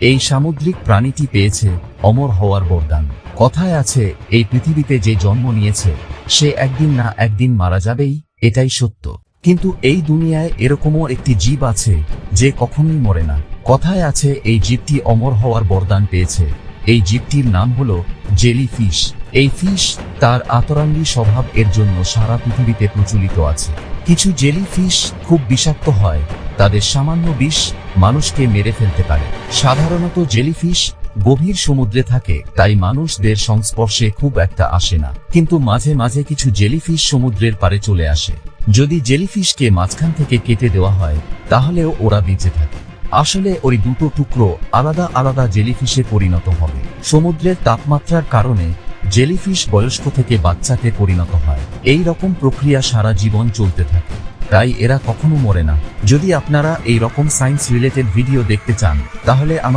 এই সামুদ্রিক প্রাণীটি পেয়েছে অমর হওয়ার বরদান। কথায় আছে, এই পৃথিবীতে যে জন্ম নিয়েছে সে একদিন না একদিন মারা যাবেই, এটাই সত্য। কিন্তু এই দুনিয়ায় এরকমও একটি জীব আছে যে কখনোই মরে না। কথায় আছে এই জীবটি অমর হওয়ার বরদান পেয়েছে। এই জীবটির নাম হলো জেলিফিশ। এই ফিশ তার আতরাঙ্গী স্বভাব এর জন্য সারা পৃথিবীতে প্রচলিত আছে। কিছু জেলিফিশ খুব বিষাক্ত হয়, তাদের সামান্য বিষ মানুষকে মেরে ফেলতে পারে। সাধারণত জেলিফিশ গভীর সমুদ্রে থাকে, তাই মানুষদের সংস্পর্শে খুব একটা আসে না। কিন্তু মাঝে মাঝে কিছু জেলিফিশ সমুদ্রের পাড়ে চলে আসে। যদি জেলিফিশকে মাঝখান থেকে কেটে দেওয়া হয় তাহলেও ওরা বেঁচে থাকে। আসলে ওই দুটো টুকরো আলাদা আলাদা জেলিফিশে পরিণত হবে। সমুদ্রের তাপমাত্রার কারণে জেলিফিশ বয়স্ক থেকে বাচ্চাতে পরিণত হয়। এই রকম প্রক্রিয়া সারা জীবন চলতে থাকে, তাই এরা কখনো মরে না। যদি আপনারা এই রকম সায়েন্স রিলেটেড ভিডিও দেখতে চান তাহলে আমাদের